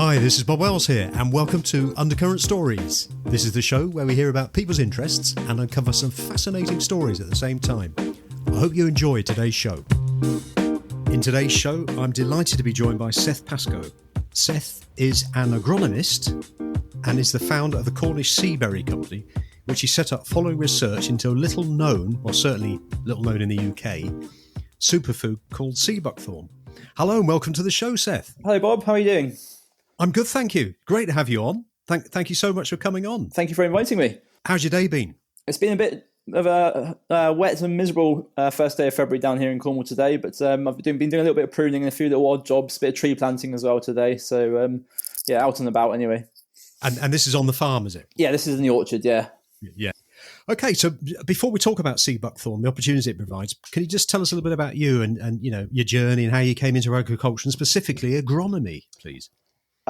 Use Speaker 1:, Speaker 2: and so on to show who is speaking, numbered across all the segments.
Speaker 1: Hi, this is Bob Wells here, and welcome to Undercurrent Stories. This is the show where we hear about people's interests and uncover some fascinating stories at the same time. I hope you enjoy today's show. In today's show, I'm delighted to be joined by Seth Pascoe. Seth is an agronomist and is the founder of the Cornish Seaberry Company, which he set up following research into a little known, or certainly little known in the UK, superfood called Sea Buckthorn. Hello and welcome to the show, Seth.
Speaker 2: Hello, Bob. How are you doing?
Speaker 1: I'm good, thank you. Great to have you on. Thank you so much for coming on.
Speaker 2: Thank you for inviting me.
Speaker 1: How's your day been?
Speaker 2: It's been a bit of a wet and miserable first day of February down here in Cornwall today, but I've been doing a little bit of pruning and a few little odd jobs, a bit of tree planting as well today. So, out and about anyway.
Speaker 1: And this is on the farm, is it?
Speaker 2: Yeah, this is in the orchard, yeah.
Speaker 1: Yeah. Okay, so before we talk about Sea Buckthorn, the opportunity it provides, can you just tell us a little bit about you and you know your journey and how you came into agriculture and specifically agronomy, please?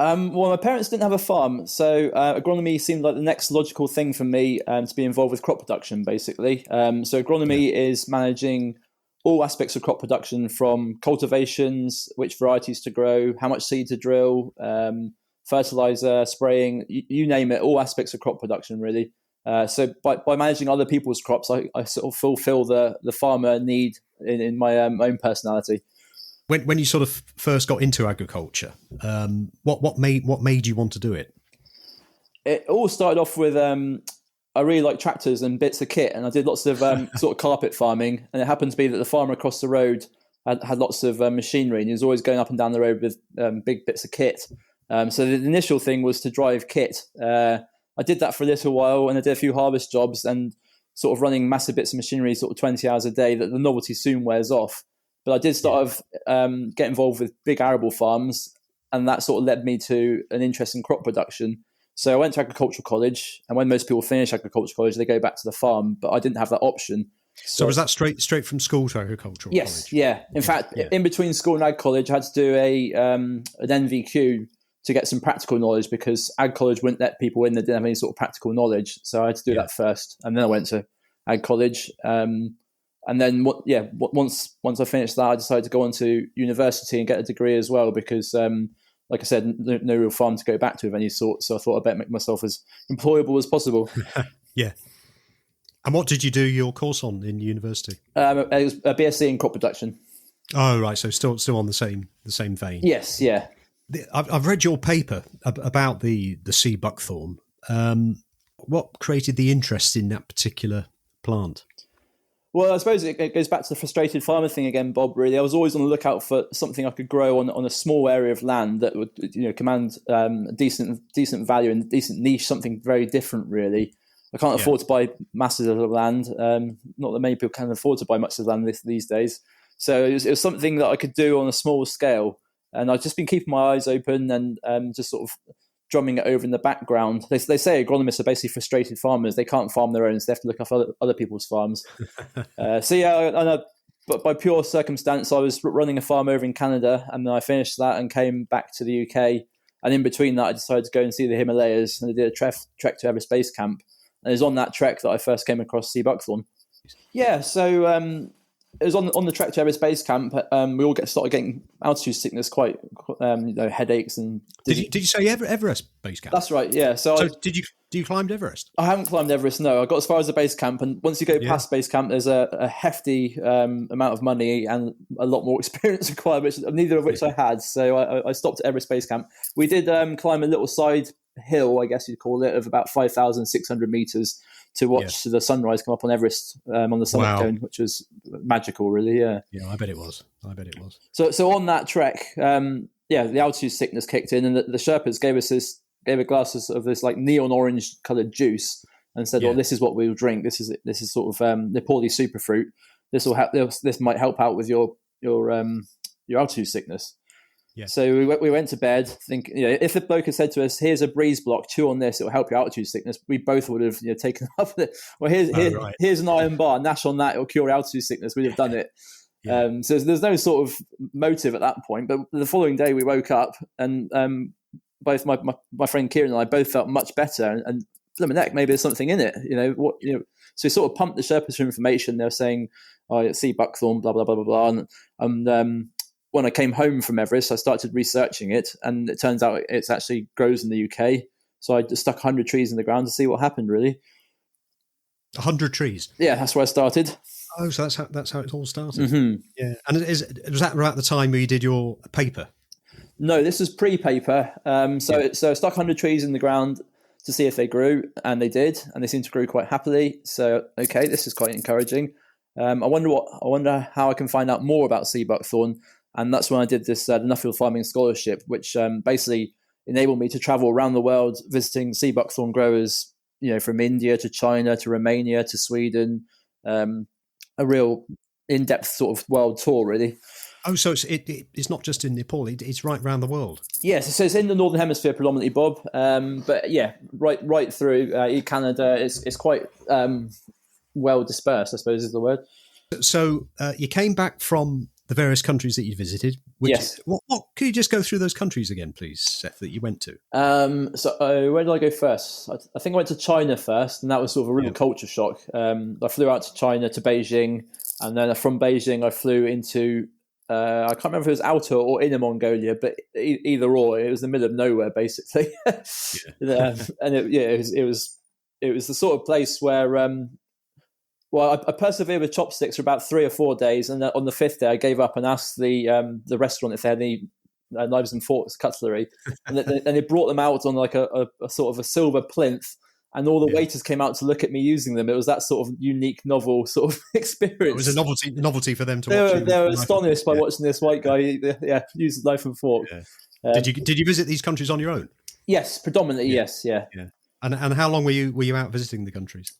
Speaker 2: Well, my parents didn't have a farm, so agronomy seemed like the next logical thing for me to be involved with crop production, basically. So agronomy is managing all aspects of crop production, from cultivations, which varieties to grow, how much seed to drill, fertilizer, spraying, you name it, all aspects of crop production, really. So by managing other people's crops, I sort of fulfill the farmer need in my own personality.
Speaker 1: When you sort of first got into agriculture, what made you want to do it?
Speaker 2: It all started off with I really like tractors and bits of kit, and I did lots of sort of carpet farming. And it happened to be that the farmer across the road had lots of machinery, and he was always going up and down the road with big bits of kit. So the initial thing was to drive kit. I did that for a little while, and I did a few harvest jobs, and sort of running massive bits of machinery, sort of 20 hours a day. That the novelty soon wears off. But I did start get involved with big arable farms, and that sort of led me to an interest in crop production. So I went to agricultural college, and when most people finish agricultural college, they go back to the farm, but I didn't have that option.
Speaker 1: So was that straight from school to agricultural college?
Speaker 2: Yeah. In fact, in between school and ag college, I had to do an NVQ to get some practical knowledge, because ag college wouldn't let people in that didn't have any sort of practical knowledge. So I had to do that first, and then I went to ag college. And then, once I finished that, I decided to go on to university and get a degree as well, because, like I said, no real farm to go back to of any sort. So I thought I'd better make myself as employable as possible.
Speaker 1: Yeah. And what did you do your course on in university?
Speaker 2: It was a BSc in crop production.
Speaker 1: Oh, right. So still on the same vein.
Speaker 2: Yes, yeah.
Speaker 1: I've read your paper about the Sea Buckthorn. What created the interest in that particular plant?
Speaker 2: Well, I suppose it goes back to the frustrated farmer thing again, Bob, really. I was always on the lookout for something I could grow on a small area of land that would, command decent value and decent niche, something very different, really. I can't afford to buy masses of land. Not that many people can afford to buy much of land these days. So it was something that I could do on a small scale. And I've just been keeping my eyes open and just sort of drumming it over in the background. They say agronomists are basically frustrated farmers. They can't farm their own, so they have to look after other people's farms. But by pure circumstance, I was running a farm over in Canada, and then I finished that and came back to the UK. And in between that, I decided to go and see the Himalayas, and I did a trek to Everest Base Camp. And it was on that trek that I first came across Sea Buckthorn. Yeah, so it was on the trek to Everest Base Camp. We all started getting altitude sickness, quite headaches and.
Speaker 1: Did you say Everest Base Camp?
Speaker 2: That's right. Yeah. So
Speaker 1: did you climb Everest?
Speaker 2: I haven't climbed Everest. No, I got as far as the base camp, and once you go past base camp, there's a hefty amount of money and a lot more experience required, neither of which I had. So I stopped at Everest Base Camp. We did climb a little side hill, I guess you'd call it, of about 5,600 meters to watch the sunrise come up on Everest on the summit cone, which was magical, really. Yeah,
Speaker 1: I bet it was.
Speaker 2: So on that trek, the altitude sickness kicked in, and the Sherpas gave a glass of this like neon orange coloured juice, and said, "Well, this is what we'll drink. This is sort of Nepali superfruit. This will help. This might help out with your altitude sickness." Yeah. So we went to bed thinking, if the bloke had said to us, "Here's a breeze block, chew on this, it will help your altitude sickness," we both would have taken up with it. Well, here's an iron bar, nash on that, it'll cure altitude sickness. We'd have done it. Yeah. So there's no sort of motive at that point. But the following day we woke up, and both my friend Kieran and I both felt much better. And blimmin' heck, maybe there's something in it. So we sort of pumped the Sherpas for information. They were saying, "Oh, it's Sea Buckthorn, blah blah blah blah blah," and when I came home from Everest, I started researching it, and it turns out it actually grows in the UK. So I just stuck 100 trees in the ground to see what happened, really.
Speaker 1: 100 trees?
Speaker 2: Yeah, that's where I started.
Speaker 1: Oh, so that's how it all started. Mm-hmm. Yeah. And was that about the time where you did your paper?
Speaker 2: No, this was pre-paper. So I stuck 100 trees in the ground to see if they grew, and they did, and they seemed to grow quite happily. So, okay, this is quite encouraging. I wonder how I can find out more about sea buckthorn, and that's when I did this the Nuffield Farming Scholarship, which basically enabled me to travel around the world visiting sea buckthorn growers, from India to China to Romania to Sweden, a real in-depth sort of world tour, really.
Speaker 1: Oh, so it's not just in Nepal; it's right around the world.
Speaker 2: Yes, so it's in the Northern Hemisphere predominantly, Bob. But yeah, right through Canada. It's quite well dispersed, I suppose is the word.
Speaker 1: So you came back from the various countries that you visited.
Speaker 2: Yes.
Speaker 1: What could you just go through those countries again, please, Seth, that you went to?
Speaker 2: So where did I go first? I think I went to China first, and that was sort of a real culture shock. I flew out to China, to Beijing, and then from Beijing I flew into I can't remember if it was outer or inner Mongolia, but either or, it was the middle of nowhere basically. And it was the sort of place where I persevered with chopsticks for about 3 or 4 days, and on the 5th day I gave up and asked the restaurant if they had any knives and forks, cutlery, and they brought them out on like a sort of a silver plinth. And all the waiters came out to look at me using them. It was that sort of unique, novel sort of experience.
Speaker 1: It was a novelty for them to watch.
Speaker 2: They were astonished by watching this white guy, use a knife and fork.
Speaker 1: Yeah. Did you visit these countries on your own?
Speaker 2: Yes, predominantly. Yes, yeah.
Speaker 1: And how long were you out visiting the countries?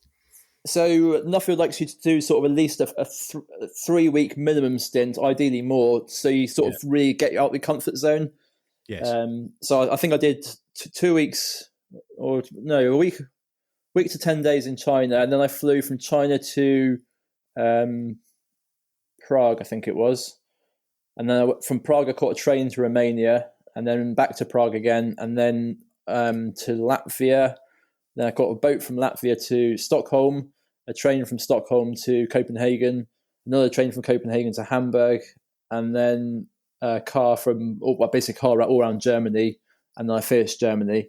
Speaker 2: So Nuffield likes you to do sort of at least a 3-week minimum stint, ideally more, so you sort of really get you out of the comfort zone.
Speaker 1: Yes.
Speaker 2: So I think I did 2 weeks, or no, a week to 10 days in China, and then I flew from China to Prague, I think it was, and then from Prague I caught a train to Romania, and then back to Prague again, and then to Latvia. Then I caught a boat from Latvia to Stockholm, a train from Stockholm to Copenhagen, another train from Copenhagen to Hamburg, and then a car all around Germany, and then I finished Germany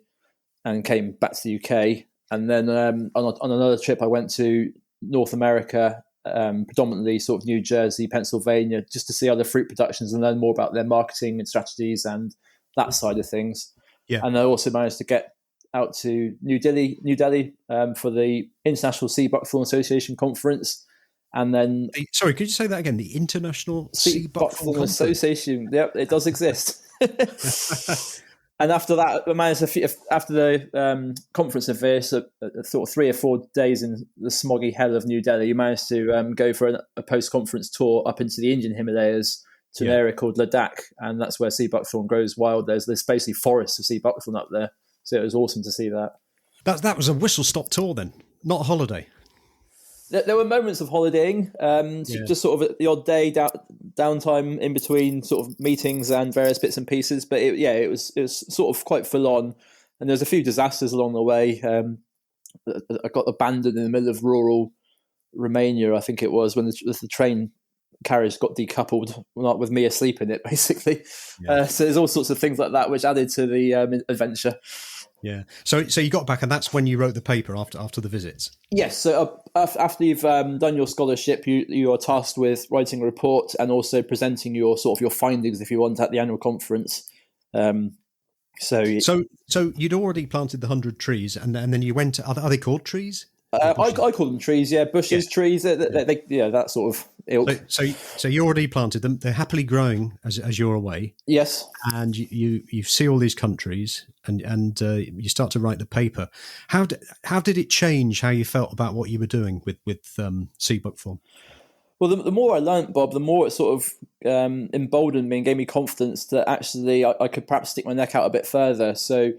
Speaker 2: and came back to the UK. And then on another trip, I went to North America, predominantly sort of New Jersey, Pennsylvania, just to see other fruit productions and learn more about their marketing and strategies and that side of things. Yeah. And I also managed to get out to New Delhi for the International Sea Buckthorn Association conference. And then...
Speaker 1: Sorry, could you say that again? The International Sea Buckthorn
Speaker 2: Association. Yep, it does exist. And after that, I managed after the conference of this, sort of 3 or 4 days in the smoggy hell of New Delhi, you managed to go for a post-conference tour up into the Indian Himalayas to an area called Ladakh, and that's where sea buckthorn grows wild. There's basically forests of sea buckthorn up there, so it was awesome to see that.
Speaker 1: That was a whistle-stop tour then, not a holiday.
Speaker 2: There were moments of holidaying, just sort of the odd day downtime in between sort of meetings and various bits and pieces. But it was sort of quite full on, and there's a few disasters along the way. I got abandoned in the middle of rural Romania, I think it was, when the train carriage got decoupled, not with me asleep in it, basically. Yeah. So there's all sorts of things like that which added to the adventure.
Speaker 1: Yeah. So you got back, and that's when you wrote the paper after the visits.
Speaker 2: Yes. So after you've done your scholarship, you are tasked with writing a report and also presenting your findings, if you want, at the annual conference. So
Speaker 1: you'd already planted the 100 trees, and then you went. Are they called trees?
Speaker 2: I call them trees. Yeah, bushes, trees. They that sort of ilk.
Speaker 1: So you already planted them. They're happily growing as you're away.
Speaker 2: Yes.
Speaker 1: And you see all these countries, and you start to write the paper. How did it change how you felt about what you were doing with sea buckthorn?
Speaker 2: Well, the more I learnt, Bob, the more it sort of emboldened me and gave me confidence that actually I could perhaps stick my neck out a bit further. So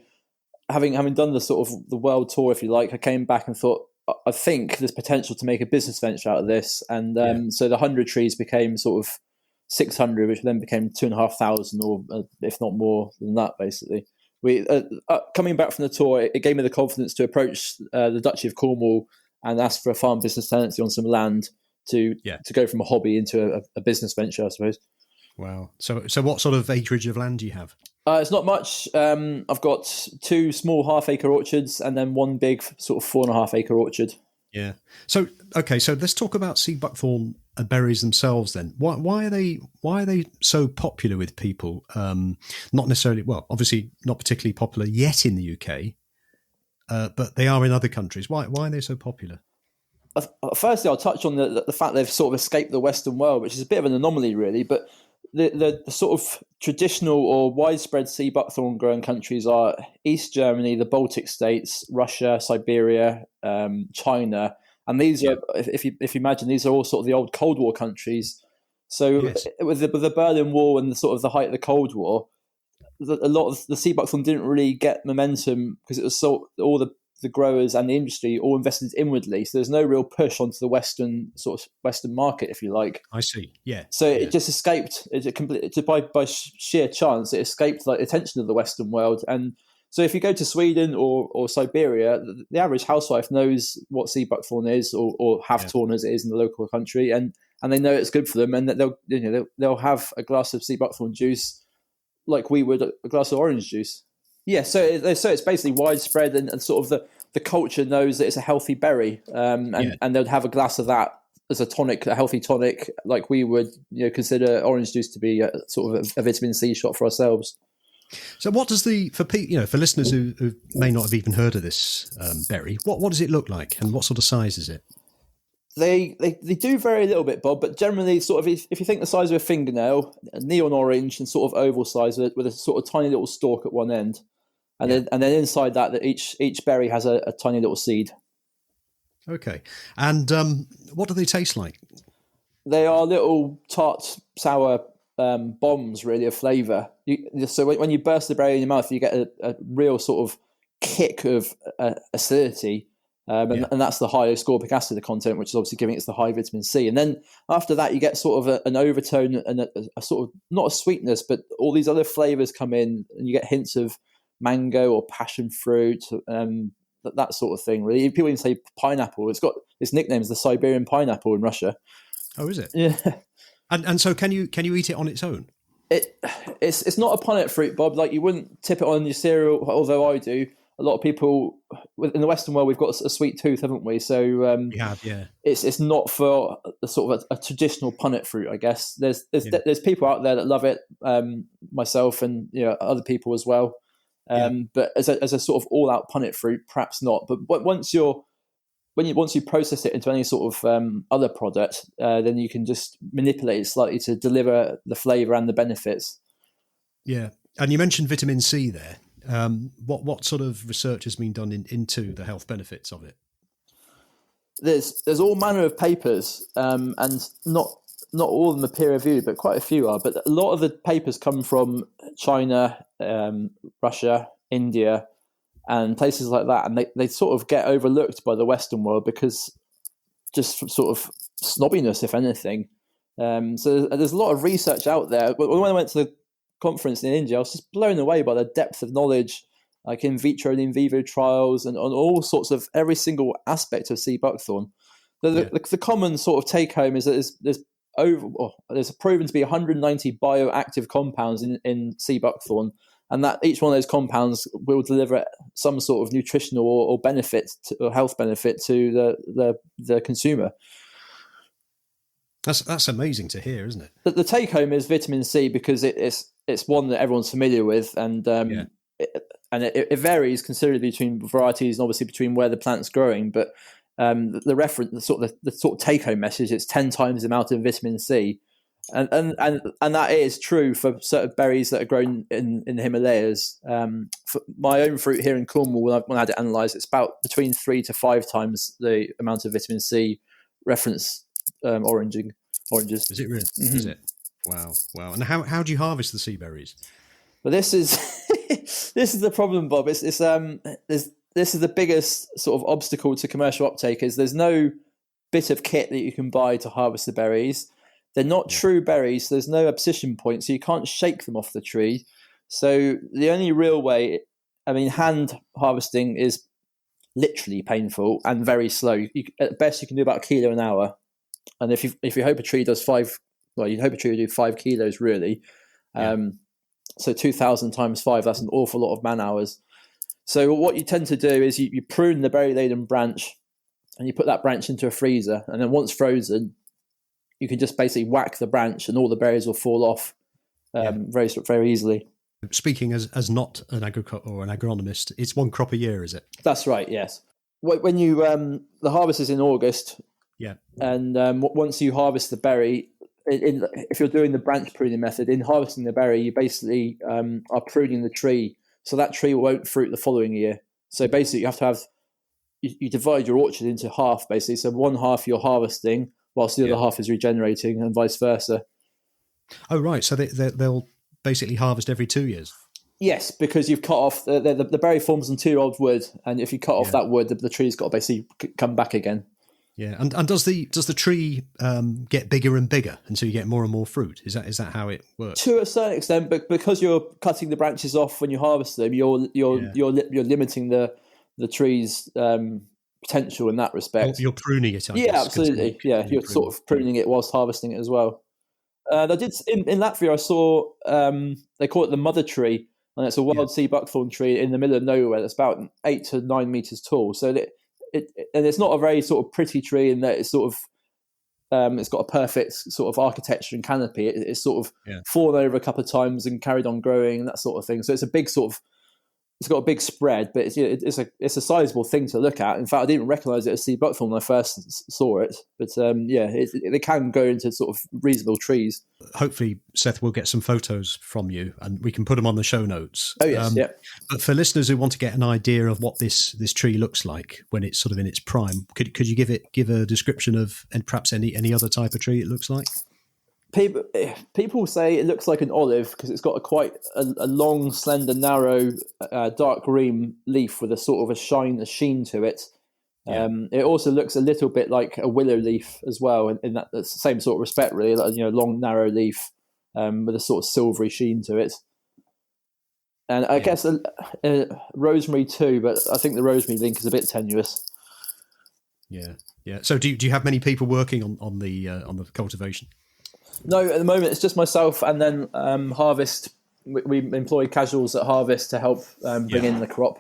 Speaker 2: having done the sort of the world tour, if you like, I came back and thought, I think there's potential to make a business venture out of this. And so the 100 trees became sort of 600, which then became 2,500, or if not more than that, basically. We coming back from the tour, it gave me the confidence to approach the Duchy of Cornwall and ask for a farm business tenancy on some land to go from a hobby into a business venture, I suppose.
Speaker 1: Wow. So what sort of acreage of land do you have?
Speaker 2: It's not much. I've got 2 small half-acre orchards and then 1 big sort of 4.5-acre orchard.
Speaker 1: Yeah. So okay. So let's talk about sea buckthorn berries themselves then. Why are they so popular with people? Not necessarily. Well, obviously not particularly popular yet in the UK, but they are in other countries. Why are they so popular?
Speaker 2: Firstly, I'll touch on the fact they've sort of escaped the Western world, which is a bit of an anomaly, really. But the sort of traditional or widespread sea buckthorn growing countries are East Germany, the Baltic states, Russia, Siberia, China, and these are, if you imagine, these are all sort of the old Cold War countries. So
Speaker 1: Yes.
Speaker 2: with the Berlin Wall and the sort of the height of the Cold War, a lot of the sea buckthorn didn't really get momentum because it was so all the growers and the industry all invested inwardly. So there's no real push onto the Western market, if you like.
Speaker 1: I see. Yeah.
Speaker 2: So it just escaped. By sheer chance, it escaped like attention of the Western world. And so if you go to Sweden or Siberia, the average housewife knows what sea buckthorn is, or half-thorn as it is in the local country, and they know it's good for them, and that they'll have a glass of sea buckthorn juice like we would a glass of orange juice. Yeah, so it's basically widespread, and sort of the culture knows that it's a healthy berry, and they'd have a glass of that as a tonic, a healthy tonic, like we would consider orange juice to be sort of a vitamin C shot for ourselves.
Speaker 1: So what does for listeners who may not have even heard of this berry, what does it look like, and what sort of size is it?
Speaker 2: They do vary a little bit, Bob, but generally, sort of, if you think the size of a fingernail, neon orange and sort of oval size with a sort of tiny little stalk at one end, and then inside that each berry has a tiny little seed. Okay,
Speaker 1: and what do they taste like?
Speaker 2: They are little tart, sour bombs, really, of flavour. So when you burst the berry in your mouth, you get a real sort of kick of acidity. And that's the high ascorbic acid content, which is obviously giving it the high vitamin C. And then after that, you get sort of an overtone and a sort of, not a sweetness, but all these other flavors come in, and you get hints of mango or passion fruit, that sort of thing. Really, people even say pineapple. It's got its nickname is the Siberian pineapple in Russia.
Speaker 1: Oh, is it?
Speaker 2: Yeah.
Speaker 1: And so can you eat it on its own?
Speaker 2: It's not a punnet fruit, Bob. Like, you wouldn't tip it on your cereal, although I do. A lot of people in the Western world, we've got a sweet tooth, haven't we? So
Speaker 1: we have, yeah.
Speaker 2: It's not for a sort of a traditional punnet fruit, I guess. There's people out there that love it, myself and other people as well. But as a sort of all out punnet fruit, perhaps not. But once you process it into any sort of other product, then you can just manipulate it slightly to deliver the flavour and the benefits.
Speaker 1: Yeah, and you mentioned vitamin C there. What sort of research has been done into the health benefits of it?
Speaker 2: There's all manner of papers, and not all of them are peer reviewed, but quite a few are. But a lot of the papers come from China, Russia, India, and places like that, and they sort of get overlooked by the Western world because just sort of snobbiness, if anything. So there's a lot of research out there. When I went to the conference in India, I was just blown away by the depth of knowledge, like in vitro and in vivo trials, and on all sorts of every single aspect of sea buckthorn. The common sort of take home is that there's proven to be 190 bioactive compounds in sea buckthorn, and that each one of those compounds will deliver some sort of nutritional or benefit or health benefit to the consumer.
Speaker 1: That's amazing to hear, isn't it?
Speaker 2: The take home is vitamin C, because it's one that everyone's familiar with, and it varies considerably between varieties and obviously between where the plant's growing. But the sort of take home message, it's 10 times the amount of vitamin C, and that is true for certain berries that are grown in the Himalayas. For my own fruit here in Cornwall, when I had it analysed, it's about between 3 to 5 times the amount of vitamin C reference oranges.
Speaker 1: Is it really? Mm-hmm. Is it? Wow. And how do you harvest the sea berries?
Speaker 2: Well, this is this is the problem, Bob. This is the biggest sort of obstacle to commercial uptake. Is there's no bit of kit that you can buy to harvest the berries. They're not true berries. So there's no abscission point, so you can't shake them off the tree. So the only real way, hand harvesting is literally painful and very slow. At best, you can do about a kilo an hour. And if you hope a tree does 5 well, you'd hope a tree would do 5 kilos really. So 2,000 times 5, that's an awful lot of man hours. So what you tend to do is you prune the berry-laden branch, and you put that branch into a freezer, and then once frozen, you can just basically whack the branch and all the berries will fall off very, very easily.
Speaker 1: Speaking as not an agricultor or an agronomist, it's one crop a year, is it?
Speaker 2: That's right, yes. When you the harvest is in August, and once you harvest the berry, if you're doing the branch pruning method, in harvesting the berry, you basically are pruning the tree, so that tree won't fruit the following year. So basically, you have to you divide your orchard into half, basically. So one half you're harvesting, whilst the other half is regenerating, and vice versa.
Speaker 1: Oh, right. So they'll basically harvest every 2 years.
Speaker 2: Yes, because you've cut off the berry forms on 2-year-old wood, and if you cut off that wood, the tree's got to basically come back again. Yeah,
Speaker 1: and does the tree get bigger and bigger until you get more and more fruit? Is that how it works?
Speaker 2: To a certain extent, but because you're cutting the branches off when you harvest them, you're limiting the tree's potential in that respect.
Speaker 1: You're pruning it. I guess,
Speaker 2: absolutely. Yeah, you're sort of pruning it whilst harvesting it as well. I did in Latvia. I saw they call it the mother tree, and it's a wild sea buckthorn tree in the middle of nowhere. That's about 8 to 9 meters tall. So and it's not a very sort of pretty tree in that it's sort of it's got a perfect sort of architecture and canopy. It's sort of fallen over a couple of times and carried on growing and that sort of thing. So it's a big sort of, it's got a big spread, but it's a sizable thing to look at. In fact, I didn't recognise it as sea buckthorn when I first saw it. But they can go into sort of reasonable trees.
Speaker 1: Hopefully, Seth, will get some photos from you, and we can put them on the show notes.
Speaker 2: Oh yes,
Speaker 1: But for listeners who want to get an idea of what this tree looks like when it's sort of in its prime, could you give a description of, and perhaps any other type of tree it looks like?
Speaker 2: People say it looks like an olive because it's got a long, slender, narrow, dark green leaf with a sort of a sheen to it. It also looks a little bit like a willow leaf as well, in that the same sort of respect, really. Like, long, narrow leaf with a sort of silvery sheen to it. And I guess rosemary too, but I think the rosemary link is a bit tenuous.
Speaker 1: Yeah. So do you have many people working on the cultivation?
Speaker 2: No, at the moment it's just myself, and then harvest. We employ casuals at harvest to help bring in the crop.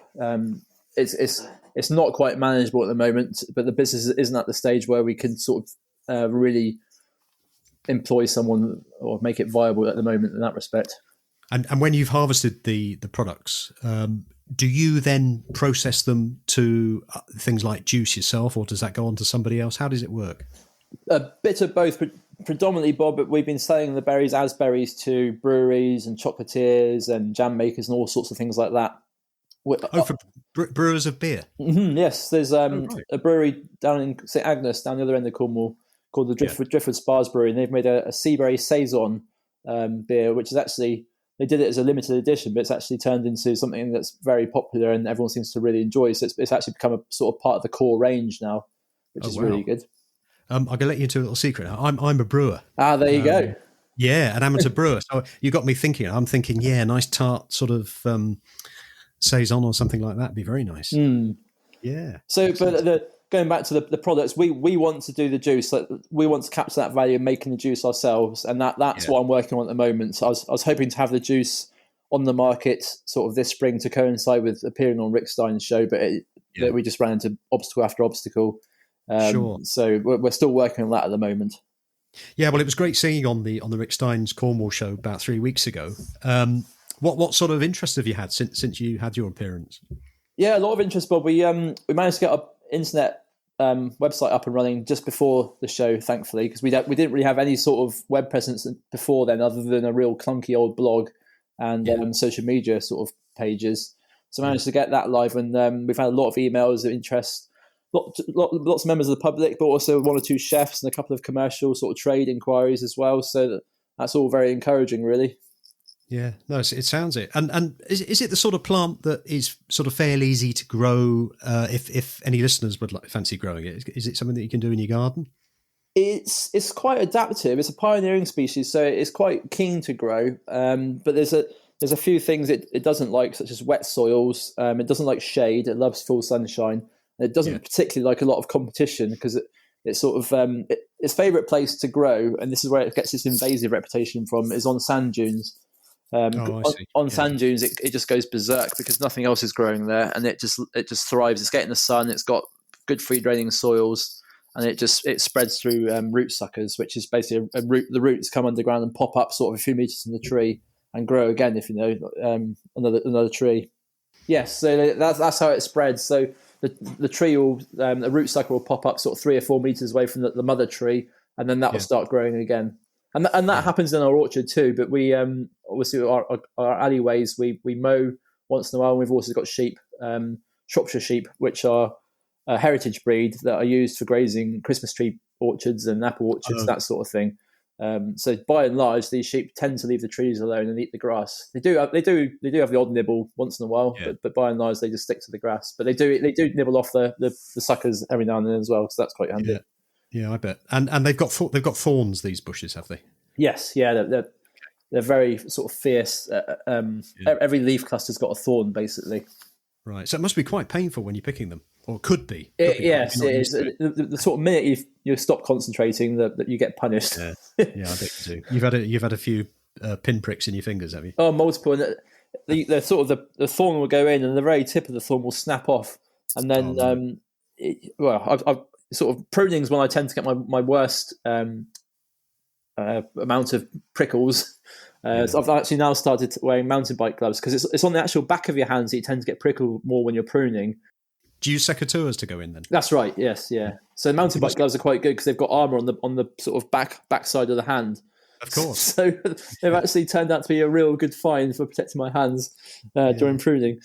Speaker 2: It's not quite manageable at the moment, but the business isn't at the stage where we can sort of really employ someone or make it viable at the moment in that respect.
Speaker 1: And when you've harvested the products, do you then process them to things like juice yourself, or does that go on to somebody else? How does it work?
Speaker 2: A bit of both, but predominantly, Bob, but we've been selling the berries as berries to breweries and chocolatiers and jam makers and all sorts of things like that.
Speaker 1: For brewers of beer?
Speaker 2: Mm-hmm, yes, there's a brewery down in St Agnes, down the other end of Cornwall, called the Driftwood Spars Brewery, and they've made a Seaberry Saison beer, which is actually, they did it as a limited edition, but it's actually turned into something that's very popular and everyone seems to really enjoy. So it's actually become a sort of part of the core range now, which is really good.
Speaker 1: I'm going to let you into a little secret. I'm a brewer.
Speaker 2: Ah, there you go.
Speaker 1: Yeah, an amateur brewer. So you got me thinking. I'm thinking, nice tart sort of saison or something like that would be very nice.
Speaker 2: Mm.
Speaker 1: Yeah.
Speaker 2: So, but going back to the products, we want to do the juice. Like, we want to capture that value of making the juice ourselves, and that's what I'm working on at the moment. So I was hoping to have the juice on the market sort of this spring to coincide with appearing on Rick Stein's show, but we just ran into obstacle after obstacle.
Speaker 1: Sure.
Speaker 2: So we're still working on that at the moment.
Speaker 1: Yeah, well, it was great seeing you on the Rick Stein's Cornwall show about 3 weeks ago. What sort of interest have you had since you had your appearance? Yeah,
Speaker 2: a lot of interest, Bob. We managed to get our internet website up and running just before the show, thankfully, because we didn't really have any sort of web presence before then, other than a real clunky old blog and social media sort of pages. So I managed to get that live, and we've had a lot of emails of interest. Lots of members of the public, but also 1 or 2 chefs and a couple of commercial sort of trade inquiries as well. So that's all very encouraging, really.
Speaker 1: Yeah, no, it sounds it. And is it the sort of plant that is sort of fairly easy to grow? If any listeners would fancy growing it, is it something that you can do in your garden?
Speaker 2: It's quite adaptive. It's a pioneering species, so it's quite keen to grow. But there's a few things it doesn't like, such as wet soils. It doesn't like shade. It loves full sunshine. It doesn't particularly like a lot of competition because It's sort of its favourite place to grow, and this is where it gets its invasive reputation from, is on sand dunes.
Speaker 1: I see.
Speaker 2: On sand dunes, it just goes berserk because nothing else is growing there, and it just thrives. It's getting the sun. It's got good free draining soils, and it spreads through root suckers, which is basically the roots come underground and pop up sort of a few meters from the tree and grow again. If you know another tree, yes. So that's how it spreads. So the tree will the root sucker will pop up sort of 3 or 4 meters away from the mother tree, and then that will start growing again. And that happens in our orchard too. But we obviously our alleyways we mow once in a while. And we've also got sheep, Shropshire sheep, which are a heritage breed that are used for grazing Christmas tree orchards and apple orchards, that sort of thing. So by and large, these sheep tend to leave the trees alone and eat the grass. They do have the odd nibble once in a while, but by and large they just stick to the grass. But they do nibble off the suckers every now and then as well, so that's quite handy.
Speaker 1: Yeah, I bet. And they've got thorns, these bushes, have they?
Speaker 2: Yes, yeah, they're very sort of fierce. Every leaf cluster's got a thorn, basically.
Speaker 1: Right, so it must be quite painful when you're picking them, or could be.
Speaker 2: Yes, it is. The sort of minute you stop concentrating, that you get punished.
Speaker 1: Yeah, I bet you do. You've had a few pinpricks in your fingers, have you?
Speaker 2: Oh, multiple. And the sort of the thorn will go in, and the very tip of the thorn will snap off, and then I've sort of pruning's when I tend to get my worst amount of prickles. So I've actually now started wearing mountain bike gloves because it's on the actual back of your hands that you tend to get prickled more when you're pruning.
Speaker 1: Do you use secateurs to go in then?
Speaker 2: That's right. Yes, yeah. So mountain bike gloves are quite good because they've got armor on the sort of back side of the hand.
Speaker 1: Of course.
Speaker 2: So they've actually turned out to be a real good find for protecting my hands during pruning.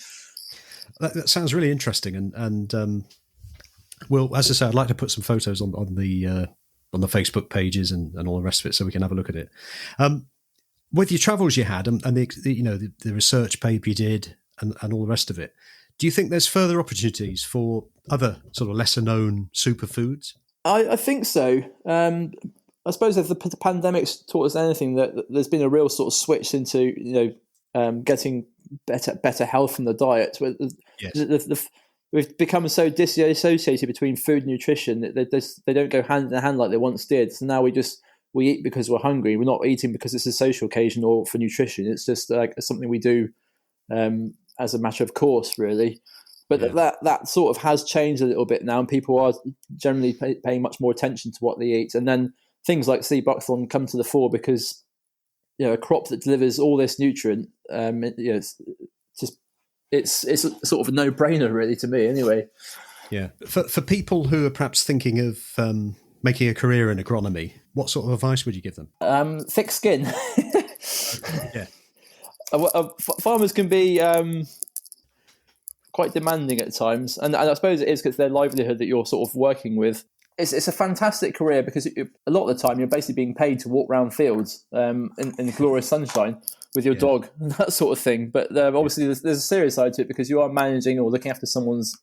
Speaker 1: That sounds really interesting, and well, as I say, I'd like to put some photos on the Facebook pages and all the rest of it, so we can have a look at it. With your travels you had, and the research paper you did, and all the rest of it, do you think there's further opportunities for other sort of lesser known superfoods? I
Speaker 2: think so. I suppose if the pandemic's taught us anything, that there's been a real sort of switch into getting better health from the diet.
Speaker 1: Yes.
Speaker 2: We've become so disassociated between food and nutrition that they don't go hand in hand like they once did. So now we eat because we're hungry. We're not eating because it's a social occasion or for nutrition. It's just like something we do as a matter of course, really. But that sort of has changed a little bit now, and people are generally paying much more attention to what they eat. And then things like Sea Buckthorn come to the fore because a crop that delivers all this nutrient, it's sort of a no-brainer, really, to me, anyway. Yeah.
Speaker 1: For people who are perhaps thinking of making a career in agronomy, what sort of advice would you give them?
Speaker 2: Thick skin.
Speaker 1: Yeah.
Speaker 2: Farmers can be quite demanding at times, and I suppose it is because their livelihood that you're sort of working with. It's a fantastic career because a lot of the time you're basically being paid to walk around fields in glorious sunshine with your dog and that sort of thing. But obviously there's a serious side to it because you are managing or looking after someone's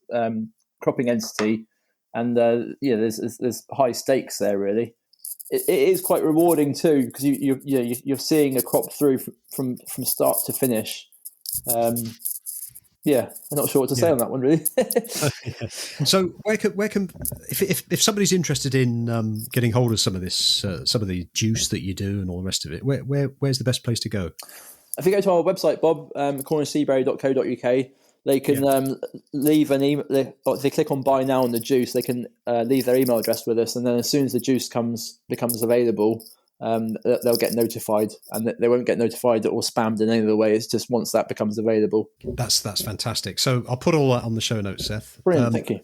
Speaker 2: cropping entity, and there's high stakes there, really. It is quite rewarding too because you're seeing a crop through from start to finish. I'm not sure what to say on that one, really.
Speaker 1: So where can if somebody's interested in getting hold of some of this, some of the juice that you do and all the rest of it, where's the best place to go?
Speaker 2: If you go to our website, Bob, cornerseaberry.co.uk, they can leave an email. If they click on buy now on the juice, they can leave their email address with us, and then as soon as the juice becomes available, they'll get notified, and they won't get notified or spammed in any other way. It's just once that becomes available.
Speaker 1: That's fantastic. So I'll put all that on the show notes, Seth.
Speaker 2: Brilliant, thank you.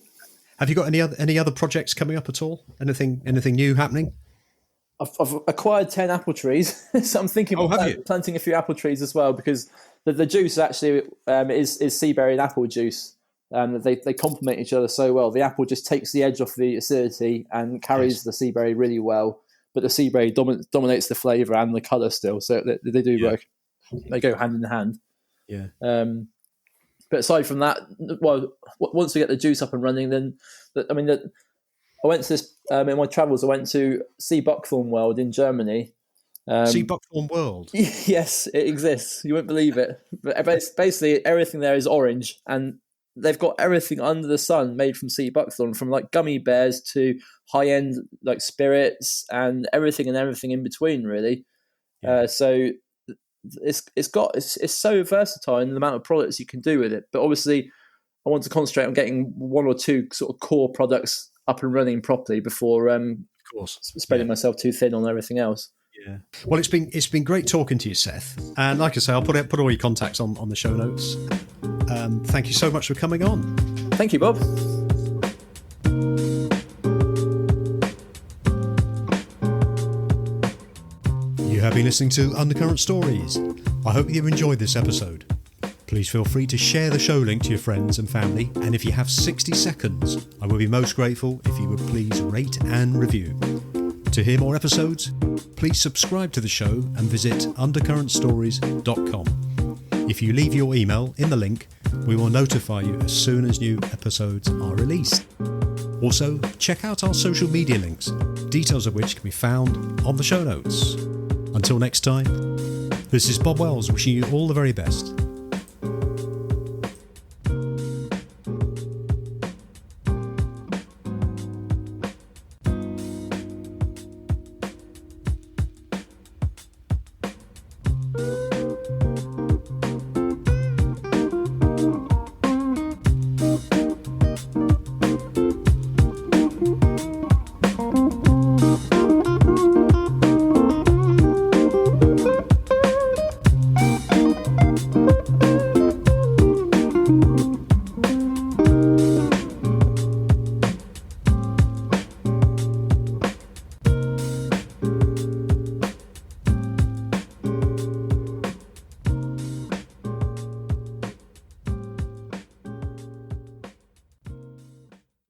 Speaker 1: Have you got any other projects coming up at all? Anything new happening?
Speaker 2: I've acquired 10 apple trees, so I'm thinking about planting a few apple trees as well, because the juice actually is sea berry and apple juice. They complement each other so well. The apple just takes the edge off the acidity and carries the sea berry really well, but the sea berry dominates the flavour and the colour still. So they do work. They go hand in hand.
Speaker 1: Yeah.
Speaker 2: But aside from that, well, once we get the juice up and running, then I went to this in my travels. I went to Sea Buckthorn World in Germany.
Speaker 1: Sea Buckthorn World?
Speaker 2: Yes, it exists. You won't believe it. But basically, everything there is orange, and they've got everything under the sun made from Sea Buckthorn, from like gummy bears to high end like spirits and everything in between, really.
Speaker 1: Yeah.
Speaker 2: So it's so versatile in the amount of products you can do with it. But obviously, I want to concentrate on getting one or two sort of core products up and running properly before
Speaker 1: Of course.
Speaker 2: spreading myself too thin on everything else.
Speaker 1: Yeah. Well, it's been great talking to you, Seth. And like I say, I'll put all your contacts on the show notes. Thank you so much for coming on.
Speaker 2: Thank you, Bob.
Speaker 1: You have been listening to Undercurrent Stories. I hope you've enjoyed this episode. Please feel free to share the show link to your friends and family, and if you have 60 seconds, I would be most grateful if you would please rate and review. To hear more episodes, please subscribe to the show and visit undercurrentstories.com. If you leave your email in the link, we will notify you as soon as new episodes are released. Also, check out our social media links, details of which can be found on the show notes. Until next time, this is Bob Wells wishing you all the very best.